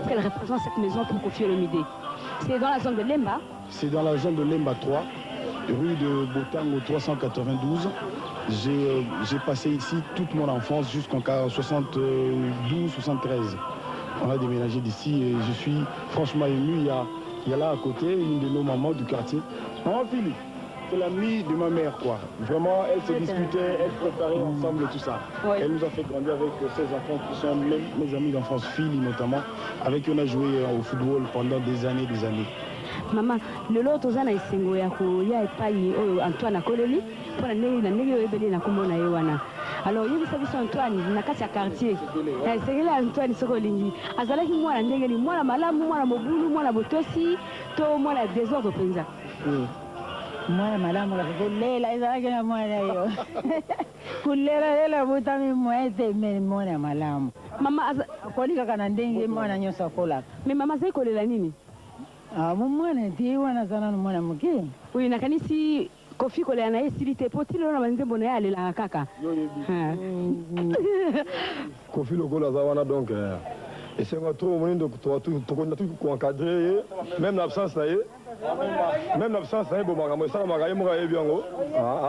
Quelle représente cette maison pour Kofi Olomide? C'est dans la zone de Lemba? C'est dans la zone de Lemba 3, rue de Botango 392. J'ai passé ici toute mon enfance jusqu'en 72-73. On a déménagé d'ici et je suis franchement ému. Il y a là à côté une de nos mamans du quartier. Maman Philippe, c'est l'amie de ma mère, quoi. Vraiment, elle se disputait, elle préparait ensemble tout ça. Oui. Elle nous a fait grandir avec ses enfants qui sont mes amis d'enfance, filles notamment, avec qui on a joué au football pendant des années. Maman, le lot aux années singo ya ko ya epai Antoine Akoleli pour la ndenge oyebeli na komona ye wana. Alors yebisa biso Antoine na kati ya quartier. Segela Antoine sokolingi azalaki mwana ndenge ni mwana malamu, mwana mobulu, mwana botosi to mwana désordre penza. Mwana malamu la kulela ezalaki na mwana yo. Kulela butami mwete mwana malamu. Mama akolika kana ndenge mwana nyosa akolaka. Mais mama zai kolela nini? Mwana ti wana sana mwana muke. Oui, nakanisi Kofi kolela na esilite poti lona banzembo na yale la kaka. Kofi lokola za wana donc et c'est un trop moyen de tout encadrer même l'absence là même l'absence là bon makambo ça makaye mokaye biango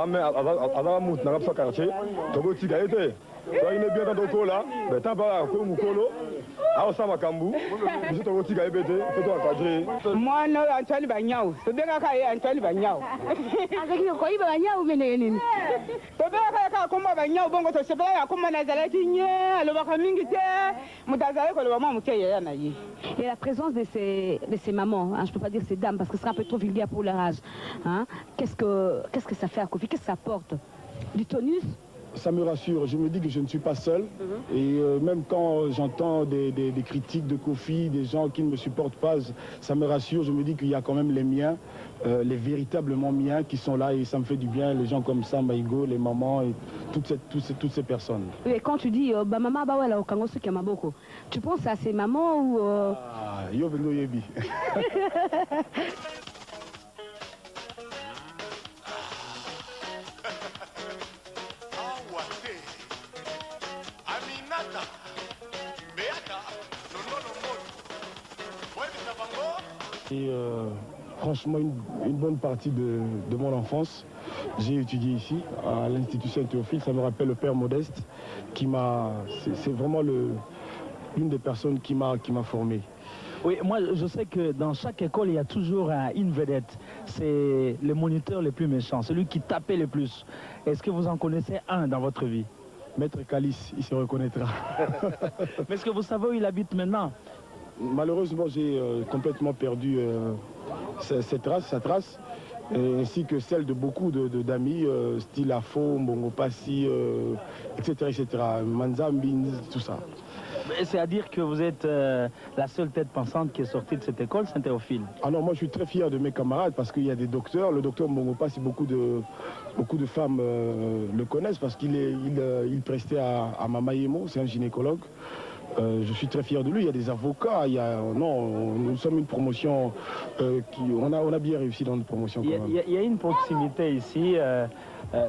mais avant mut na kapsa quartier to boti gaete to ine bien dans kola mais tant pas ko mukolo awo sama kambu biso to boti gaete to encadrer moi no Antoine Banyao to benga ka Antoine Banyao azaki ko iba Banyao mene nini to benga ka ko Banyao bongo to sepela ko na zalaki nye aloba ka mingi te mutazale ko lo mama mukeye yana yi. Et la présence de ces mamans, hein, je ne peux pas dire ces dames parce que ce sera un peu trop vulgaire pour leur âge. Hein. Qu'est-ce que ça fait à Kofi? Qu'est-ce que ça apporte? Du tonus? Ça me rassure, je me dis que je ne suis pas seul. Et même quand j'entends des critiques de Kofi, des gens qui ne me supportent pas, ça me rassure, je me dis qu'il y a quand même les miens, les véritablement miens qui sont là et ça me fait du bien, les gens comme ça, Maïgo, les mamans et toutes ces personnes. Et quand tu dis maman bawela okangosu kamaboko, tu penses à ces mamans ou yo vengo yebi. Et franchement, une bonne partie de mon enfance, j'ai étudié ici, à l'Institut Saint-Théophile. Ça me rappelle le père Modeste, c'est vraiment une des personnes qui m'a formé. Oui, moi je sais que dans chaque école, il y a toujours une vedette. C'est le moniteur le plus méchant, celui qui tapait le plus. Est-ce que vous en connaissez un dans votre vie? Maître Calice, il se reconnaîtra. Mais est-ce que vous savez où il habite maintenant? Malheureusement, j'ai complètement perdu sa trace, ainsi que celle de beaucoup d'amis, style Afo, Mbongo Passi, etc., Manzambi, tout ça. C'est-à-dire que vous êtes la seule tête pensante qui est sortie de cette école Saint-Théophile? Alors moi je suis très fier de mes camarades parce qu'il y a des docteurs. Le docteur Mbongo Passi, beaucoup de femmes le connaissent parce qu'il prestait à Mama Yemo, c'est un gynécologue. Je suis très fier de lui. Il y a des avocats. Nous sommes une promotion on a bien réussi dans notre promotion. Il y a une proximité ici.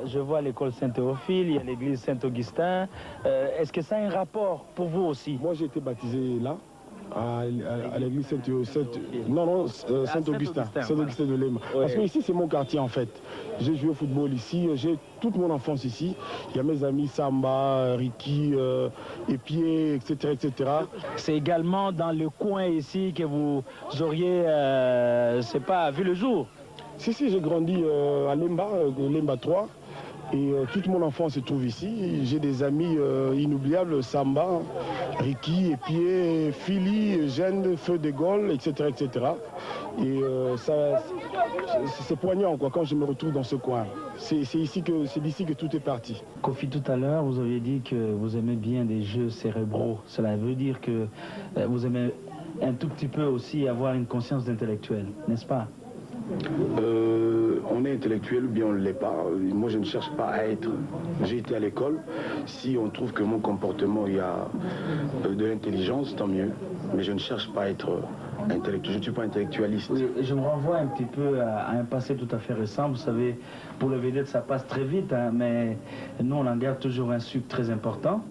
Je vois l'école Saint-Théophile, il y a l'église Saint-Augustin. Est-ce que ça a un rapport pour vous aussi? Moi j'ai été baptisé là, à l'église Saint-Augustin de Lema. Oui. Parce que ici c'est mon quartier en fait. J'ai joué au football ici, j'ai toute mon enfance ici. Il y a mes amis Samba, Ricky, Epié, etc. C'est également dans le coin ici que vous auriez, c'est pas, vu le jour? Si, j'ai grandi à Lemba 3. Et toute mon enfance se trouve ici. J'ai des amis inoubliables, Samba, Ricky, Epié, Philly, Gênes, Feu de Gaulle, etc. Et c'est poignant quoi, quand je me retrouve dans ce coin. C'est d'ici que tout est parti. Kofi, tout à l'heure, vous aviez dit que vous aimez bien des jeux cérébraux. Cela veut dire que vous aimez un tout petit peu aussi avoir une conscience d'intellectuel, n'est-ce pas? On est intellectuel ou bien on ne l'est pas. Moi, je ne cherche pas à être. J'ai été à l'école. Si on trouve que mon comportement, il y a de l'intelligence, tant mieux. Mais je ne cherche pas à être intellectuel. Je ne suis pas intellectualiste. Oui, je me renvoie un petit peu à un passé tout à fait récent. Vous savez, pour les vedettes, ça passe très vite, hein, mais nous, on en garde toujours un sucre très important.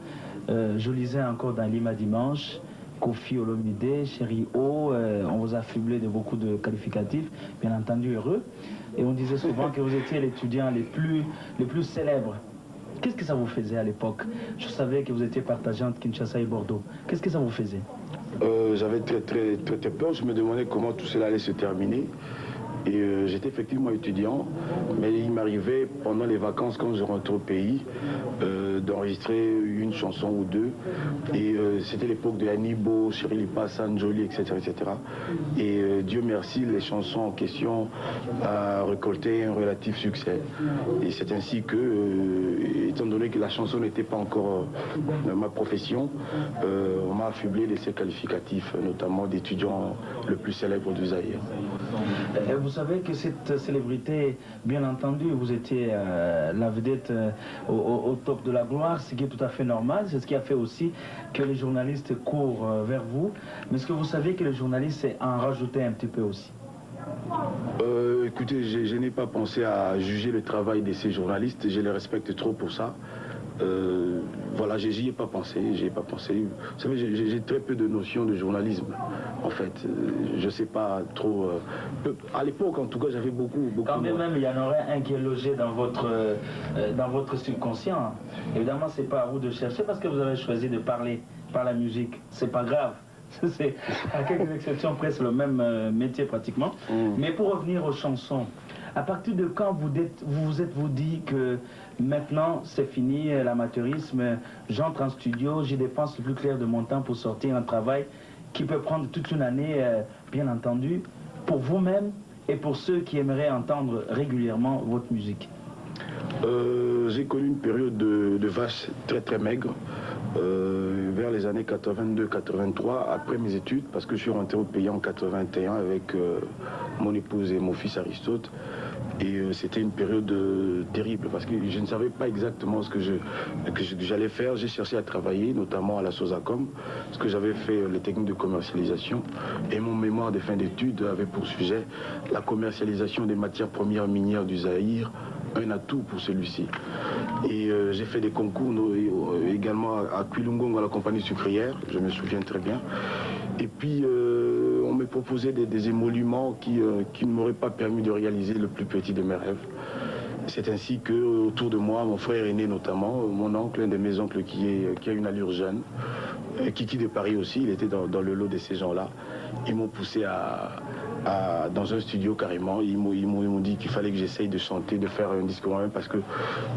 Je lisais encore dans Lima Dimanche, Kofi Olomide, Chéri O, on vous a affublé de beaucoup de qualificatifs, bien entendu heureux. Et on disait souvent que vous étiez l'étudiant les plus célèbres. Qu'est-ce que ça vous faisait à l'époque? Je savais que vous étiez partagé entre Kinshasa et Bordeaux. Qu'est-ce que ça vous faisait? J'avais très peur. Je me demandais comment tout cela allait se terminer. Et j'étais effectivement étudiant, mais il m'arrivait pendant les vacances, quand je rentrais au pays, d'enregistrer une chanson ou deux. Et c'était l'époque de Anibo, Cyril Lipa, Sanjoli, etc. etc. Et Dieu merci, les chansons en question ont récolté un relatif succès. Et c'est ainsi que, étant donné que la chanson n'était pas encore ma profession, on m'a affublé de ces qualificatifs, notamment d'étudiant le plus célèbre du Zaïre. Vous savez que cette célébrité, bien entendu, vous étiez la vedette au top de la gloire, ce qui est tout à fait normal. C'est ce qui a fait aussi que les journalistes courent vers vous. Mais est-ce que vous savez que les journalistes en rajoutaient un petit peu aussi? Écoutez, je n'ai pas pensé à juger le travail de ces journalistes. Je les respecte trop pour ça. Voilà, j'y ai pas pensé, Vous savez, j'ai très peu de notions de journalisme, en fait. Je sais pas trop. À l'époque, en tout cas, j'avais beaucoup. Quand même, il y en aurait un qui est logé dans votre subconscient. Évidemment, c'est pas à vous de chercher parce que vous avez choisi de parler par la musique. C'est pas grave. C'est à quelques exceptions presque le même métier pratiquement. Mais pour revenir aux chansons, à partir de quand vous dit que maintenant c'est fini l'amateurisme, j'entre en studio, j'y dépense le plus clair de mon temps pour sortir un travail qui peut prendre toute une année, bien entendu, pour vous-même et pour ceux qui aimeraient entendre régulièrement votre musique? J'ai connu une période de vache très maigre, vers les années 82-83, après mes études, parce que je suis rentré au pays en 81 avec mon épouse et mon fils Aristote. Et c'était une période terrible, parce que je ne savais pas exactement ce que j'allais faire. J'ai cherché à travailler, notamment à la Sosacom, parce que j'avais fait les techniques de commercialisation. Et mon mémoire de fin d'études avait pour sujet la commercialisation des matières premières minières du Zaïre, un atout pour celui-ci. Et j'ai fait des concours également à Quilungongo, à la compagnie sucrière, je me souviens très bien. Et puis on me proposait des émoluments qui ne m'auraient pas permis de réaliser le plus petit de mes rêves. C'est ainsi que autour de moi, mon frère aîné notamment, mon oncle, un de mes oncles qui a une allure jeune, Kiki de Paris aussi, il était dans le lot de ces gens-là. Ils m'ont poussé dans un studio carrément. Ils m'ont dit qu'il fallait que j'essaye de chanter, de faire un disque moi-même, parce que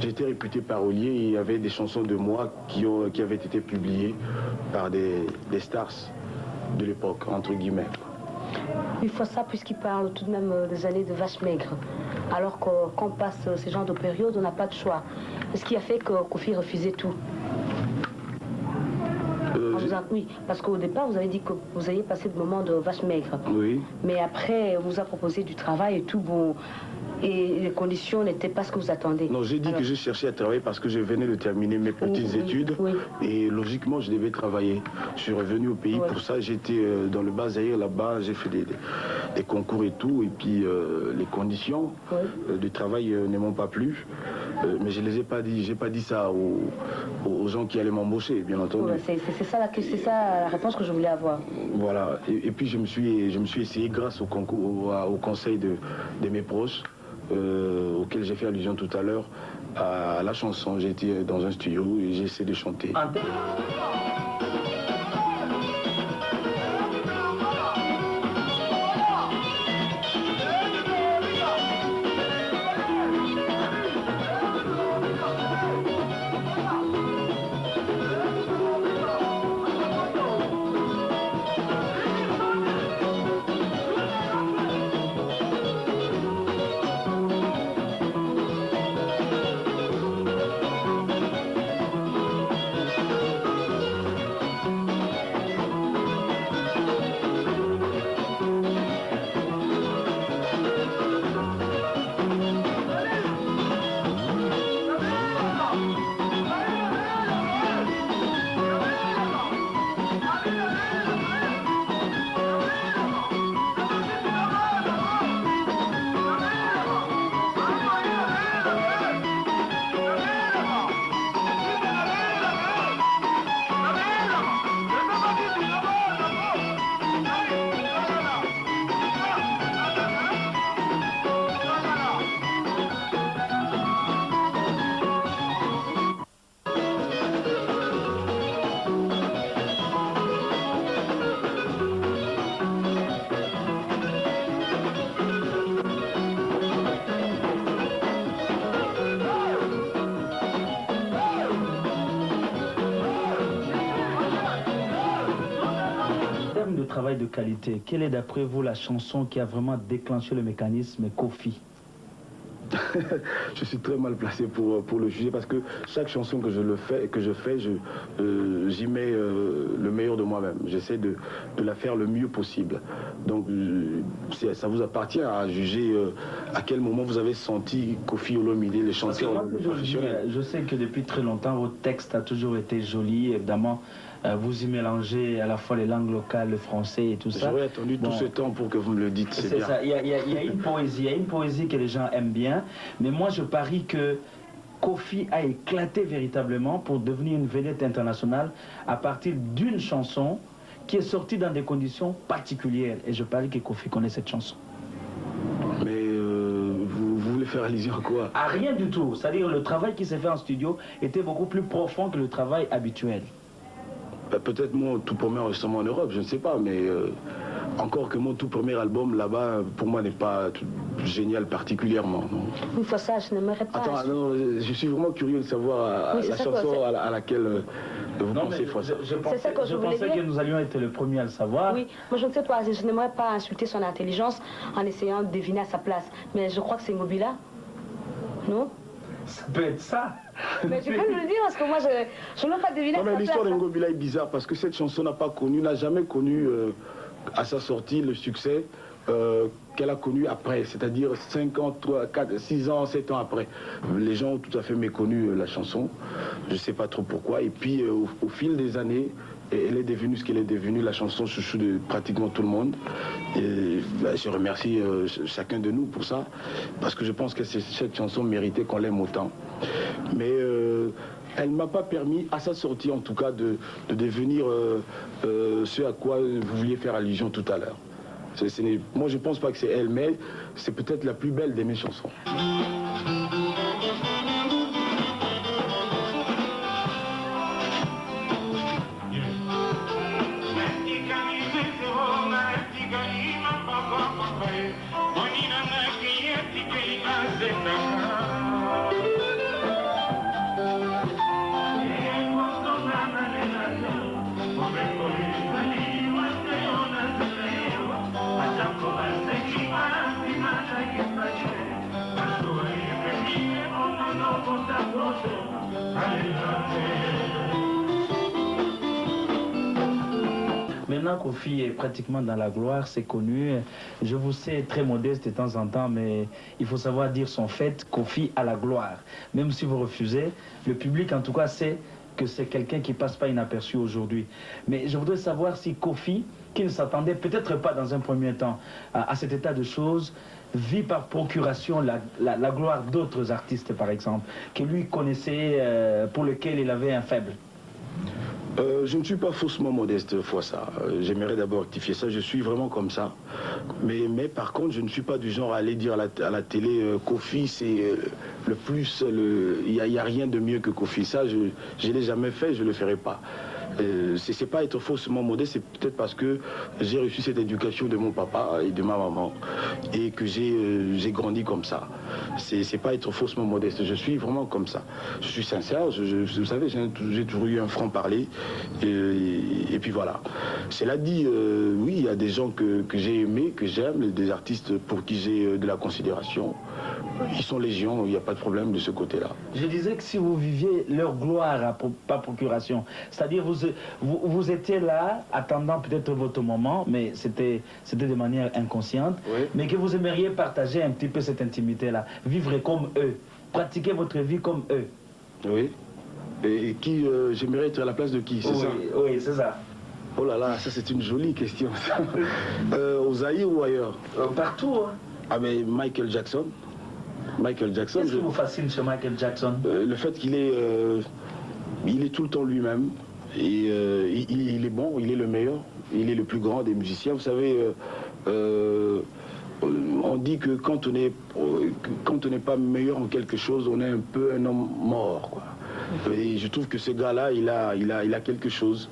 j'étais réputé parolier et il y avait des chansons de moi qui avaient été publiées par des stars de l'époque, entre guillemets. Il faut ça puisqu'il parle tout de même des années de vache maigre. Alors qu'on passe ce genre de période, on n'a pas de choix. Ce qui a fait que Kofi refusait tout. Oui, parce qu'au départ, vous avez dit que vous alliez passer de moments de vache maigre. Oui. Mais après, on vous a proposé du travail et tout, bon, et les conditions n'étaient pas ce que vous attendez. Non, j'ai dit que je cherchais à travailler parce que je venais de terminer mes petites études. Oui. Et logiquement, je devais travailler. Je suis revenu au pays pour ça. J'étais dans le Bas-Zaïre, là-bas, j'ai fait des concours et tout. Et puis, les conditions de travail ne m'ont pas plu. Mais je ne les ai pas dit. J'ai pas dit ça aux gens qui allaient m'embaucher, bien entendu. C'est ça la réponse que je voulais avoir. Voilà. Et puis, je me suis essayé grâce au concours, au conseil de mes proches, auquel j'ai fait allusion tout à l'heure, à la chanson. J'ai été dans un studio et j'ai essayé de chanter. travail de qualité. Quelle est d'après vous la chanson qui a vraiment déclenché le mécanisme Kofi? Je suis très mal placé pour le juger parce que chaque chanson que je fais, j'y mets le meilleur de moi-même. J'essaie de la faire le mieux possible. Donc ça vous appartient à juger à quel moment vous avez senti Kofi Olomide, les chanteurs professionnels. Je sais que depuis très longtemps, votre texte a toujours été joli, évidemment. Vous y mélangez à la fois les langues locales, le français et tout ça. J'aurais attendu tout ce temps pour que vous me le dites, c'est bien. Ça, il y a une poésie que les gens aiment bien, mais moi je parie que Kofi a éclaté véritablement pour devenir une vedette internationale à partir d'une chanson qui est sortie dans des conditions particulières. Et je parie que Kofi connaît cette chanson. Mais vous voulez faire allusion à quoi? À rien du tout. C'est-à-dire le travail qui s'est fait en studio était beaucoup plus profond que le travail habituel. Peut-être mon tout premier enregistrement en Europe, je ne sais pas, mais encore que mon tout premier album là-bas, pour moi, n'est pas génial particulièrement. Non. Une fois ça, je n'aimerais pas. Attends, non, je suis vraiment curieux de savoir la chanson à laquelle vous pensez Fossa. Je pensais que nous allions être le premier à le savoir. Oui, moi je ne sais pas, je n'aimerais pas insulter son intelligence en essayant de deviner à sa place. Mais je crois que c'est Ngobila, non? Ça peut être ça. Mais tu peux me le dire parce que moi je ne peux pas deviner. Non, mais l'histoire de Ngobila est bizarre parce que cette chanson n'a jamais connu à sa sortie le succès qu'elle a connu après, c'est-à-dire 5 ans, 3, 4, 6 ans, 7 ans après. Les gens ont tout à fait méconnu la chanson, je ne sais pas trop pourquoi, et puis au fil des années, elle est devenue ce qu'elle est devenue, la chanson chouchou de pratiquement tout le monde. Et je remercie chacun de nous pour ça, parce que je pense que cette chanson méritait qu'on l'aime autant. Mais elle ne m'a pas permis, à sa sortie en tout cas, de devenir ce à quoi vous vouliez faire allusion tout à l'heure. Moi je ne pense pas que c'est elle, mais c'est peut-être la plus belle de mes chansons. Maintenant, Kofi est pratiquement dans la gloire, c'est connu. Je vous sais très modeste de temps en temps, mais il faut savoir dire son fait, Kofi a la gloire. Même si vous refusez, le public en tout cas sait que c'est quelqu'un qui ne passe pas inaperçu aujourd'hui. Mais je voudrais savoir si Kofi, qui ne s'attendait peut-être pas dans un premier temps à cet état de choses, vit par procuration la gloire d'autres artistes, par exemple, que lui connaissait, pour lesquels il avait un faible. Je ne suis pas faussement modeste, Fossa. J'aimerais d'abord rectifier ça. Je suis vraiment comme ça. Mais par contre, je ne suis pas du genre à aller dire à la télé Kofi, c'est le plus. Il n'y a rien de mieux que Kofi. Ça, je ne l'ai jamais fait, je ne le ferai pas. C'est pas être faussement modeste, c'est peut-être parce que j'ai reçu cette éducation de mon papa et de ma maman et que j'ai grandi comme ça. C'est pas être faussement modeste, je suis vraiment comme ça. Je suis sincère, vous savez, j'ai toujours eu un franc-parler et puis voilà. Cela dit, oui, il y a des gens que j'ai aimés, que j'aime, des artistes pour qui j'ai de la considération. Ils sont légion, il n'y a pas de problème de ce côté-là. Je disais que si vous viviez leur gloire par procuration, c'est-à-dire vous étiez là, attendant peut-être votre moment, mais c'était de manière inconsciente, oui. Mais que vous aimeriez partager un petit peu cette intimité-là, vivre comme eux, pratiquer votre vie comme eux. Oui. Et qui, j'aimerais être à la place de qui, c'est ça? Oui, c'est ça. Oh là là, ça c'est une jolie question. Au Zaïre ou ailleurs? Partout. Hein. Ah mais Michael Jackson. Michael Jackson. Qu'est-ce qui vous fascine chez Michael Jackson? Le fait qu'il est tout le temps lui-même. Et il est bon, il est le meilleur, il est le plus grand des musiciens. Vous savez, on dit que quand on n'est pas meilleur en quelque chose, on est un peu un homme mort, quoi. Et je trouve que ce gars-là, il a quelque chose.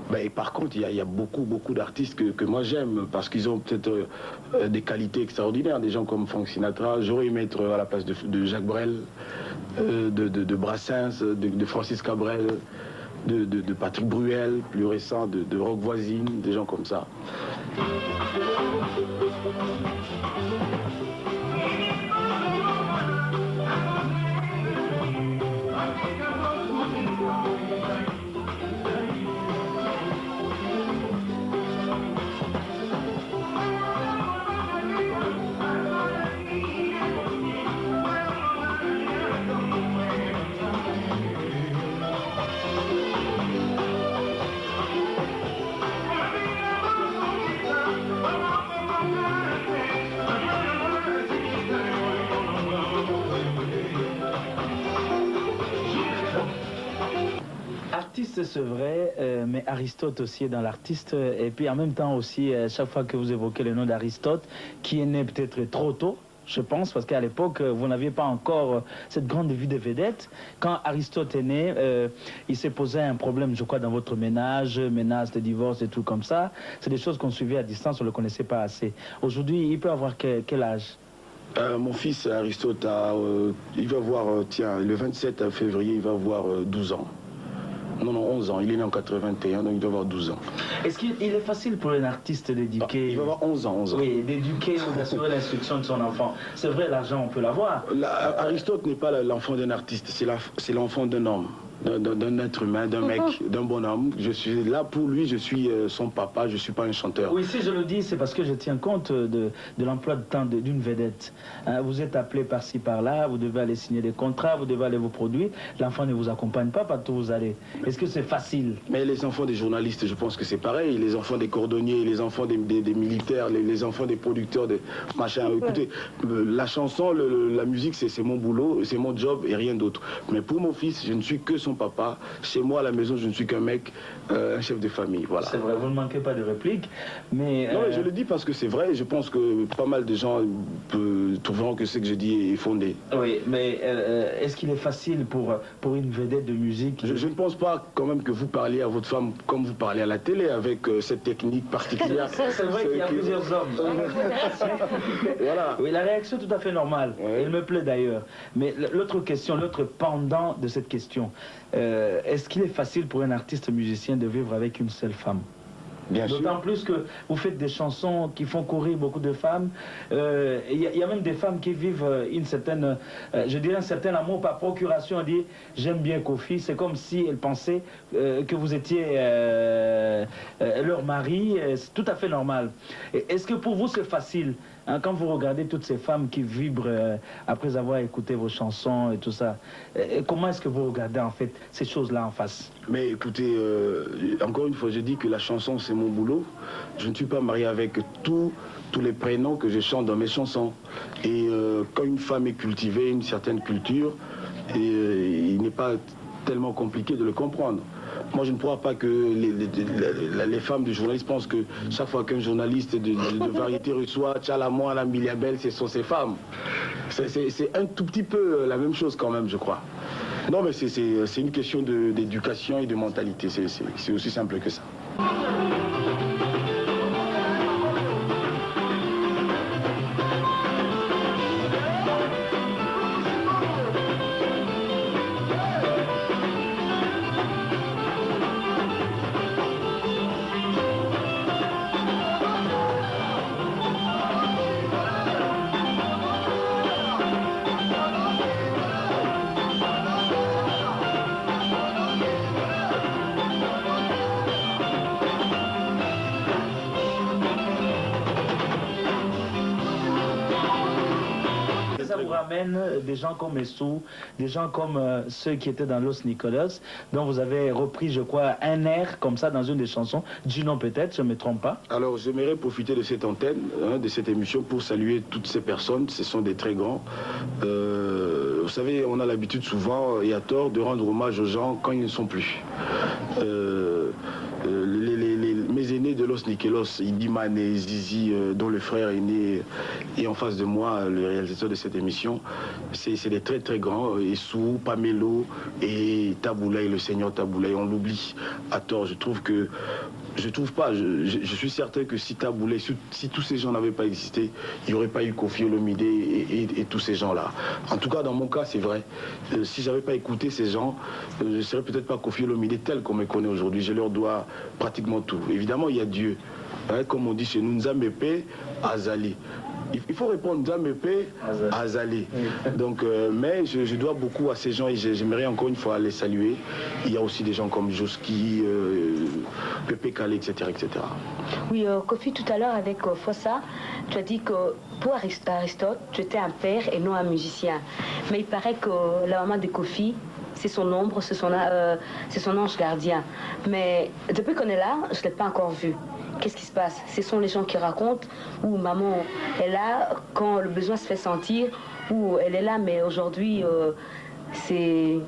Ben, et par contre, il y a beaucoup d'artistes que moi j'aime parce qu'ils ont peut-être des qualités extraordinaires. Des gens comme Frank Sinatra. J'aurais aimé être à la place de Jacques Brel, de Brassens, de Francis Cabrel, de Patrick Bruel, plus récent, de Rock Voisine, des gens comme ça. Artiste, c'est vrai, mais Aristote aussi est dans l'artiste. Et puis en même temps aussi, chaque fois que vous évoquez le nom d'Aristote, qui est né peut-être trop tôt, je pense, parce qu'à l'époque, vous n'aviez pas encore cette grande vie de vedette. Quand Aristote est né, il s'est posé un problème, je crois, dans votre ménage, menace de divorce et tout comme ça. C'est des choses qu'on suivait à distance, on ne le connaissait pas assez. Aujourd'hui, il peut avoir quel âge? Mon fils Aristote, il va avoir, tiens, le 27 février, il va avoir 12 ans. Non, 11 ans. Il est né en 81, donc il doit avoir 12 ans. Est-ce qu'il est facile pour un artiste d'éduquer... Il va avoir 11 ans. Oui, d'éduquer ou d'assurer l'instruction de son enfant. C'est vrai, l'argent, on peut l'avoir. Aristote n'est pas l'enfant d'un artiste, c'est l'enfant d'un homme. D'un être humain, d'un mec, d'un bonhomme. Je suis là pour lui, je suis son papa, je ne suis pas un chanteur. Oui, si je le dis, c'est parce que je tiens compte de l'emploi de temps d'une vedette. Vous êtes appelé par-ci, par-là, vous devez aller signer des contrats, vous devez aller vous produire. L'enfant ne vous accompagne pas partout où vous allez. Est-ce que c'est facile? Mais les enfants des journalistes, je pense que c'est pareil. Les enfants des cordonniers, les enfants des militaires, les enfants des producteurs, des machins. Écoutez, la chanson, la musique, c'est mon boulot, c'est mon job et rien d'autre. Mais pour mon fils, je ne suis que son papa. Chez moi à la maison, je ne suis qu'un mec, un chef de famille. Voilà. C'est vrai, vous ne manquez pas de répliques. Mais non, je le dis parce que c'est vrai. Je pense que pas mal de gens trouveront que ce que je dis est fondé. Oui, mais est-ce qu'il est facile pour une vedette de musique? Je ne pense pas quand même que vous parliez à votre femme comme vous parlez à la télé, avec cette technique particulière. C'est vrai qu'il y a plusieurs hommes. Voilà. Oui, la réaction est tout à fait normale. Ouais. Elle me plaît d'ailleurs. Mais l'autre question, l'autre pendant de cette question, est-ce qu'il est facile pour un artiste musicien de vivre avec une seule femme? Bien sûr. D'autant plus que vous faites des chansons qui font courir beaucoup de femmes. Il y a même des femmes qui vivent une certaine, je dirais un certain amour par procuration. On dit j'aime bien Kofi. C'est comme si elles pensaient que vous étiez leur mari. C'est tout à fait normal. Est-ce que pour vous c'est facile hein, quand vous regardez toutes ces femmes qui vibrent après avoir écouté vos chansons et tout ça? Comment est-ce que vous regardez en fait ces choses-là en face? Mais écoutez, encore une fois, je dis que la chanson c'est mon boulot. Je ne suis pas marié avec tous les prénoms que je chante dans mes chansons. Et quand une femme est cultivée, une certaine culture, il n'est pas tellement compliqué de le comprendre. Moi, je ne crois pas que les femmes du journaliste pensent que chaque fois qu'un journaliste de variété reçoit Tchalamon, la Miliabel, ce sont ces femmes. C'est un tout petit peu la même chose quand même, je crois. Non, mais c'est une question d'éducation et de mentalité. C'est aussi simple que ça. Des gens comme Essou, des gens comme ceux qui étaient dans Los Nicolas, dont vous avez repris, je crois, un air comme ça dans une des chansons. Gino peut-être, je ne me trompe pas. Alors j'aimerais profiter de cette antenne, de cette émission pour saluer toutes ces personnes. Ce sont des très grands. Vous savez, on a l'habitude souvent, et à tort, de rendre hommage aux gens quand ils ne sont plus. Mes aînés de Los Nicolas, Idiman et Zizi, dont le frère est né et en face de moi, le réalisateur de cette émission, c'est des très très grands. Essou, Pamelo et Taboulaye, le seigneur Taboulaye, on l'oublie à tort. Je suis certain que si Taboulaye, si tous ces gens n'avaient pas existé, il n'y aurait pas eu Kofi Olomide et tous ces gens-là. En tout cas, dans mon cas, c'est vrai. Si j'avais pas écouté ces gens, je ne serais peut-être pas Kofi Olomide tel qu'on me connaît aujourd'hui. Je leur dois pratiquement tout. Évidemment, il y a Dieu. Hein, comme on dit chez nous, Nzambepe, Azali. Il faut répondre Nzambepe, Azali. Donc, mais je dois beaucoup à ces gens et j'aimerais encore une fois les saluer. Il y a aussi des gens comme Joski, Pepe Kale, etc., etc. Oui, Kofi, tout à l'heure avec Fossa, tu as dit que pour Aristote, tu étais un père et non un musicien. Mais il paraît que la maman de Kofi, c'est son ombre, c'est son ange gardien. Mais depuis qu'on est là, je ne l'ai pas encore vu. Qu'est-ce qui se passe? Ce sont les gens qui racontent, où maman est là quand le besoin se fait sentir, où elle est là, mais aujourd'hui, c'est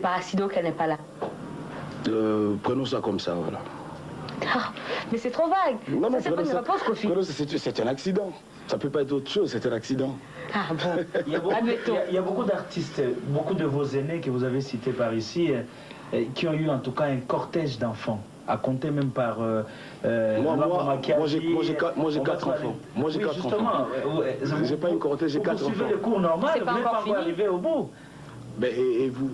par accident qu'elle n'est pas là. Prenons ça comme ça, voilà. Ah, mais c'est trop vague. Non, ça, c'est pas une réponse, Kofi. C'est un accident. Ça ne peut pas être autre chose, c'est un accident. Ah bon. Il y a beaucoup d'artistes, beaucoup de vos aînés que vous avez cités par ici, qui ont eu en tout cas un cortège d'enfants, à compter même par... moi j'ai 4 enfants. Moi j'ai 4 enfants. J'ai pas une cortège, j'ai 4 enfants. Vous suivez le cours normal, vous n'êtes pas encore arrivé au bout. Ben, et vous?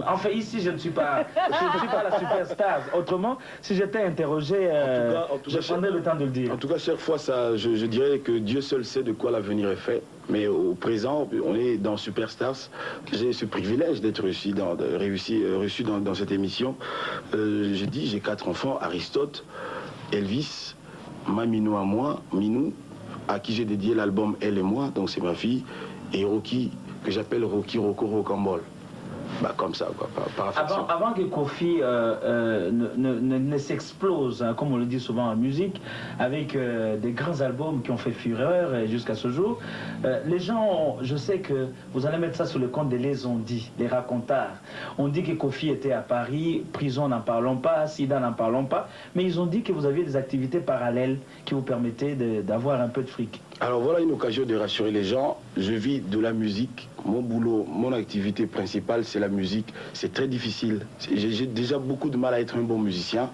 Enfin, ici, je ne suis pas la superstar. Autrement, si j'étais interrogé, je prendrais le temps de le dire. En tout cas, chaque fois, ça, je dirais que Dieu seul sait de quoi l'avenir est fait. Mais au présent, on est dans Superstars. J'ai ce privilège d'être reçu dans cette émission. J'ai dit, j'ai 4 enfants, Aristote, Elvis, ma Minou à moi, Minou, à qui j'ai dédié l'album Elle et moi, donc c'est ma fille, et Rocky, que j'appelle Rocky Roko Rocambole. Bah, comme ça, quoi, par affection. Avant que Kofi ne s'explose, hein, comme on le dit souvent en musique, avec des grands albums qui ont fait fureur jusqu'à ce jour, les gens, je sais que vous allez mettre ça sur le compte des les ont dit, les racontards. On dit que Kofi était à Paris, prison n'en parlons pas, Sida n'en parlons pas, mais ils ont dit que vous aviez des activités parallèles qui vous permettaient d'avoir un peu de fric. Alors voilà une occasion de rassurer les gens. Je vis de la musique. Mon boulot, mon activité principale, c'est la musique. C'est très difficile. J'ai déjà beaucoup de mal à être un bon musicien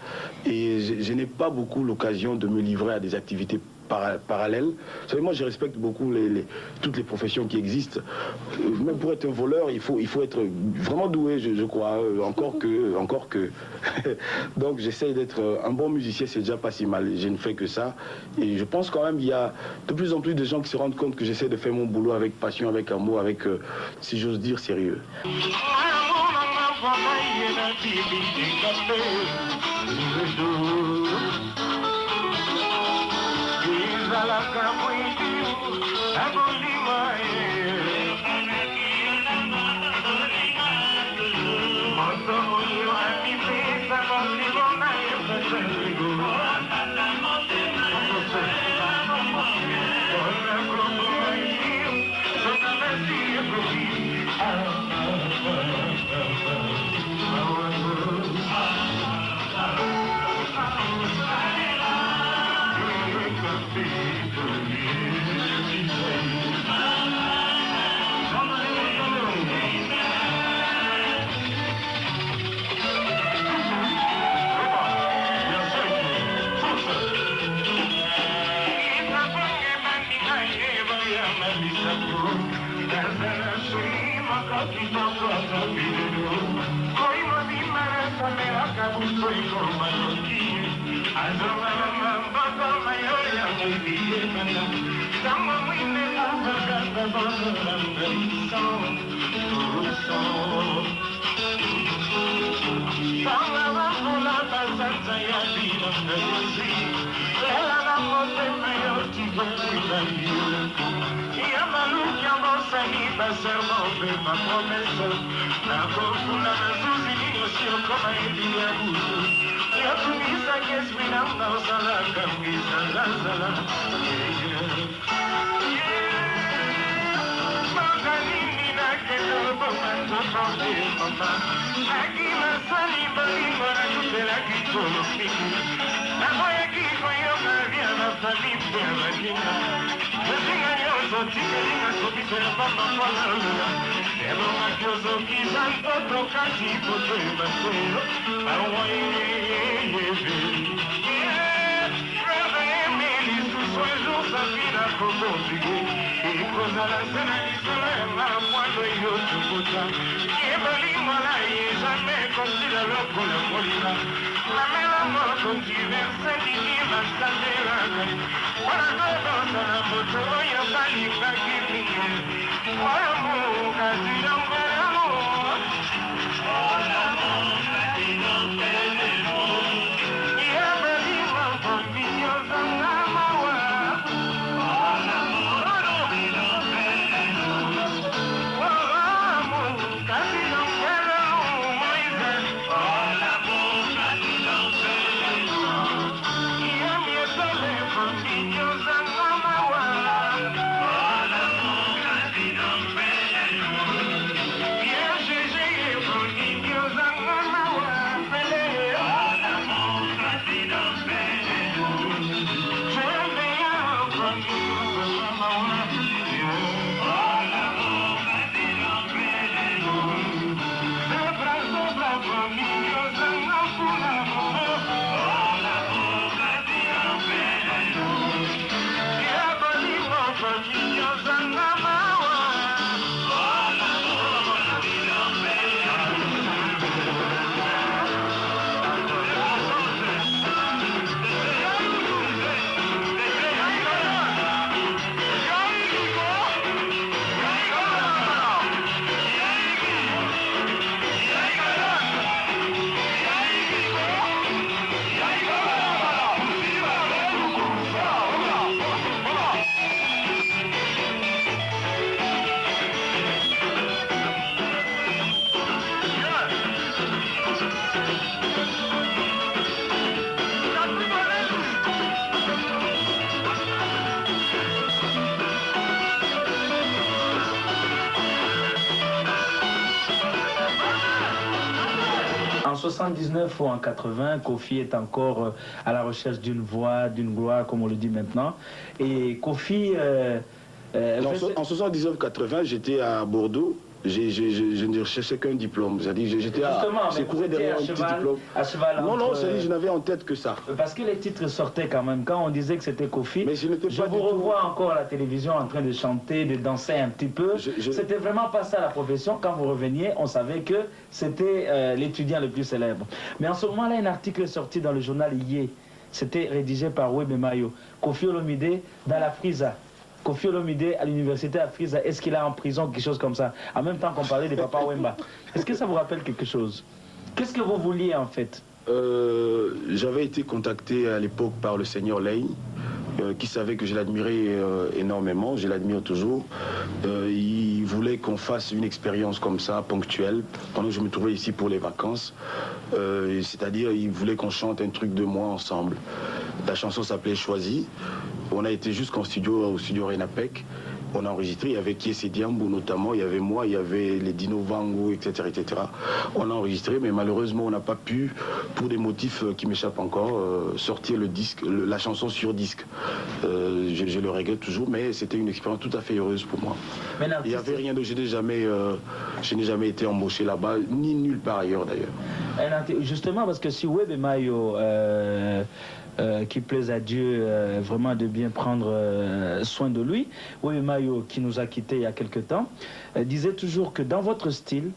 et je n'ai pas beaucoup l'occasion de me livrer à des activités parallèles. Vous savez, moi je respecte beaucoup toutes les professions qui existent. Même pour être un voleur, il faut être vraiment doué, je crois. Encore que. Donc j'essaie d'être un bon musicien, c'est déjà pas si mal. Je ne fais que ça. Et je pense quand même qu'il y a de plus en plus de gens qui se rendent compte que j'essaie de faire mon boulot avec passion, avec amour, avec, si j'ose dire, sérieux. Vida En 79 ou en 80, Kofi est encore à la recherche d'une voix, d'une gloire, comme on le dit maintenant. Et Kofi... En 79-80, j'étais à Bordeaux. Je ne cherchais qu'un diplôme. J'étais à courir derrière un petit diplôme. Non, je n'avais en tête que ça. Parce que les titres sortaient quand même. Quand on disait que c'était Kofi, mais je vous revois encore à la télévision en train de chanter, de danser un petit peu. C'était vraiment pas ça la profession. Quand vous reveniez, on savait que c'était l'étudiant le plus célèbre. Mais en ce moment-là, un article est sorti dans le journal Yé. C'était rédigé par Webe Mayo. Kofi Olomide dans la Frisa. Kofi Olomide à l'université à Frisa, est-ce qu'il est en prison, quelque chose comme ça? En même temps qu'on parlait de Papa Wemba. Est-ce que ça vous rappelle quelque chose? Qu'est-ce que vous vouliez en fait? J'avais été contacté à l'époque par le seigneur Lei, qui savait que je l'admirais énormément, je l'admire toujours. Il voulait qu'on fasse une expérience comme ça, ponctuelle, pendant que je me trouvais ici pour les vacances. C'est-à-dire, il voulait qu'on chante un truc de moi ensemble. La chanson s'appelait Choisi. On a été jusqu'au studio Renapec. On a enregistré, il y avait Kiese Diambo notamment, il y avait moi, il y avait les Dino Vango, etc., etc. On a enregistré, mais malheureusement, on n'a pas pu, pour des motifs qui m'échappent encore, sortir le disque, la chanson sur disque. Je le regrette toujours, mais c'était une expérience tout à fait heureuse pour moi. Il n'y avait rien de... Je n'ai jamais été embauché là-bas, ni nulle part ailleurs d'ailleurs. Justement, parce que si Webe Mayo... qui plaise à Dieu vraiment de bien prendre soin de lui. Webe Mayo, qui nous a quittés il y a quelque temps, disait toujours que dans votre style,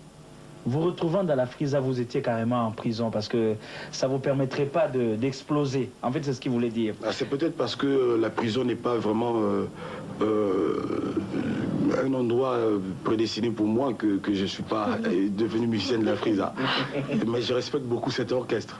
vous retrouvant dans la Frisa, vous étiez carrément en prison parce que ça ne vous permettrait pas d'exploser. En fait, c'est ce qu'il voulait dire. C'est peut-être parce que la prison n'est pas vraiment un endroit prédestiné pour moi que je ne suis pas devenu musicien de la Frisa. Mais je respecte beaucoup cet orchestre.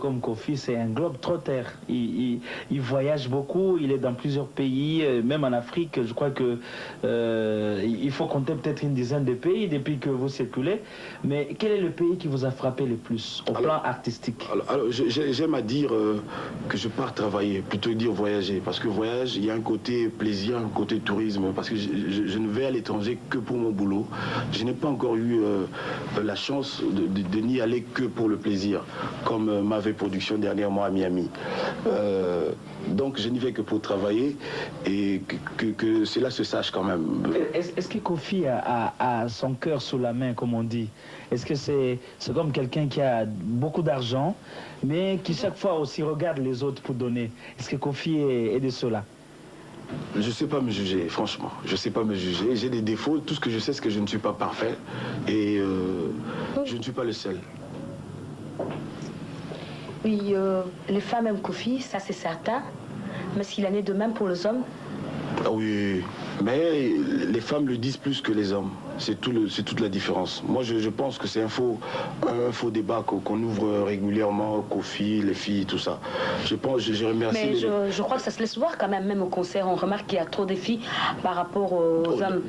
comme Kofi, c'est un globe-trotter. Il voyage beaucoup, il est dans plusieurs pays, même en Afrique. Je crois que il faut compter peut-être une dizaine de pays depuis que vous circulez. Mais quel est le pays qui vous a frappé le plus au plan artistique? Alors j'aime à dire que je pars travailler, plutôt que dire voyager. Parce que voyage, il y a un côté plaisir, un côté tourisme. Parce que je ne vais à l'étranger que pour mon boulot. Je n'ai pas encore eu la chance de n'y aller que pour le plaisir, comme m'avait production dernièrement à Miami. Donc je n'y vais que pour travailler et que cela se sache quand même. Est-ce que Kofi a son cœur sous la main, comme on dit? Est-ce que c'est comme quelqu'un qui a beaucoup d'argent, mais qui chaque fois aussi regarde les autres pour donner? Est-ce que Kofi est de cela? Je ne sais pas me juger, franchement. Je ne sais pas me juger. J'ai des défauts. Tout ce que je sais, c'est que je ne suis pas parfait. Et je ne suis pas le seul. Oui, les femmes aiment Kofi, ça c'est certain. Mais s'il en est de même pour les hommes? Ah oui, mais les femmes le disent plus que les hommes. C'est toute la différence. Moi, je pense que c'est un faux débat qu'on ouvre régulièrement, Kofi, les filles, tout ça. Je remercie. Mais je crois que ça se laisse voir quand même au concert. On remarque qu'il y a trop de filles par rapport aux hommes.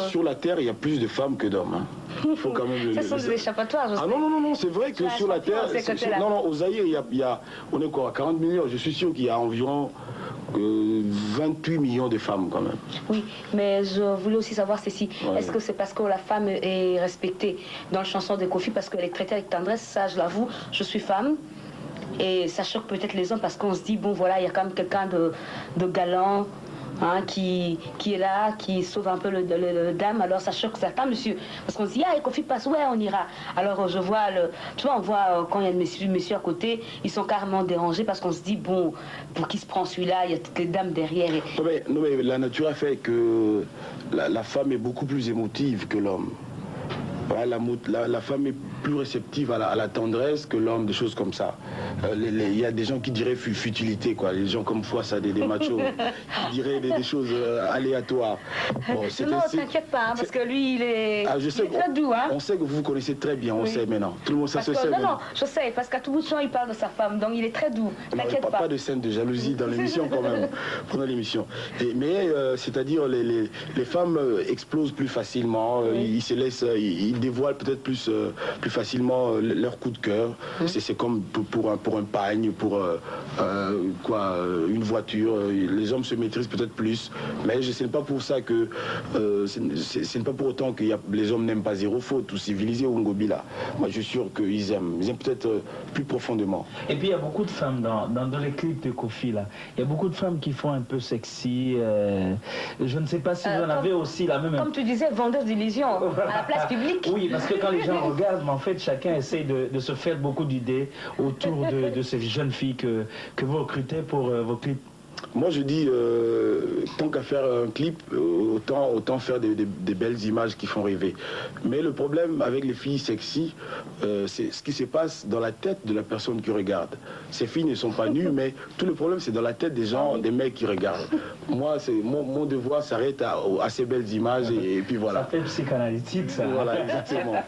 Sur la Terre, il y a plus de femmes que d'hommes. Hein. Il faut quand même ça sont des échappatoires. Ah non, c'est vrai que sur la Terre, au Zaïre, on est quoi, à 40 millions. Je suis sûr qu'il y a environ 28 millions de femmes quand même. Oui, mais je voulais aussi savoir ceci. Ouais. Est-ce que c'est parce que la femme est respectée dans la chanson de Kofi, parce qu'elle est traitée avec tendresse? Ça, je l'avoue, je suis femme. Et ça choque peut-être les hommes parce qu'on se dit, bon voilà, il y a quand même quelqu'un de galant, hein, qui est là, qui sauve un peu le dame. Alors ça choque certains, monsieur. Parce qu'on se dit, ah, Kofi passe, ouais, on ira. Alors je vois, tu vois, on voit quand il y a le monsieur à côté, ils sont carrément dérangés parce qu'on se dit, bon, pour qui se prend celui-là? Il y a toutes les dames derrière. Et... Non, mais la nature a fait que la femme est beaucoup plus émotive que l'homme. Ouais, la femme est plus réceptive à la tendresse que l'homme, des choses comme ça. Il y a des gens qui diraient futilité, quoi. Les gens comme Fouassa, des machos, qui diraient des choses aléatoires. Bon, non, t'inquiète pas, hein, parce que lui, il est, très doux. Hein. On sait que vous connaissez très bien, on sait maintenant. Tout le monde, ça se sait. Non, je sais, parce qu'à tout bout de champ, il parle de sa femme, donc il est très doux. T'inquiète pas. Pas de scène de jalousie dans l'émission, quand même, pendant l'émission. Mais, c'est-à-dire, les femmes explosent plus facilement, ils se laissent... Ils dévoilent peut-être plus facilement leur coup de cœur. C'est comme pour un pagne, pour une voiture. Les hommes se maîtrisent peut-être plus, mais ce n'est pas pour ça que ce n'est pas pour autant que les hommes n'aiment pas Zéro Faute ou Civilisé ou Ngobila. Moi, je suis sûr qu'ils aiment peut-être plus profondément. Et puis il y a beaucoup de femmes dans les clips de Kofi là. Il y a beaucoup de femmes qui font un peu sexy. Je ne sais pas si vous en avez aussi la même. Comme tu disais, vendeuse d'illusions à la place publique. Oui, parce que quand les gens regardent, mais en fait, chacun essaie de se faire beaucoup d'idées autour de ces jeunes filles que vous recrutez pour vos clips. Moi, je dis, tant qu'à faire un clip, autant faire des belles images qui font rêver. Mais le problème avec les filles sexy, c'est ce qui se passe dans la tête de la personne qui regarde. Ces filles ne sont pas nues, mais tout le problème, c'est dans la tête des gens, des mecs qui regardent. Moi, mon devoir s'arrête à ces belles images et puis voilà. Ça fait psychanalytique, ça. Voilà, exactement.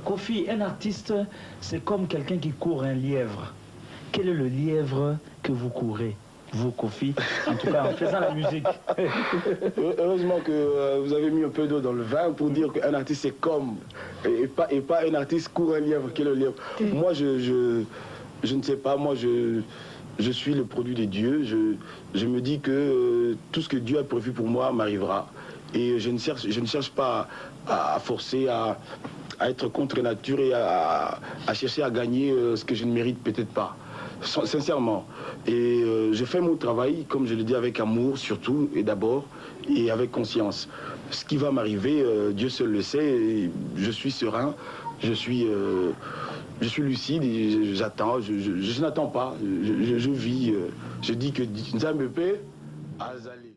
Kofi, un artiste, c'est comme quelqu'un qui court un lièvre. Quel est le lièvre que vous courez? vous, Kofi, en tout cas en faisant la musique. Heureusement que vous avez mis un peu d'eau dans le vin pour dire qu'un artiste c'est comme, et pas un artiste court un lièvre qui est le lièvre. Moi, je ne sais pas, moi je suis le produit de Dieu. Je me dis que tout ce que Dieu a prévu pour moi m'arrivera. Et je ne cherche pas à forcer, à être contre nature et à chercher à gagner ce que je ne mérite peut-être pas. Sincèrement. Et je fais mon travail, comme je le dis, avec amour surtout et d'abord, et avec conscience. Ce qui va m'arriver, Dieu seul le sait, et je suis serein, je suis lucide et j'attends, je n'attends pas, je vis, je dis que Nzambe pe azali.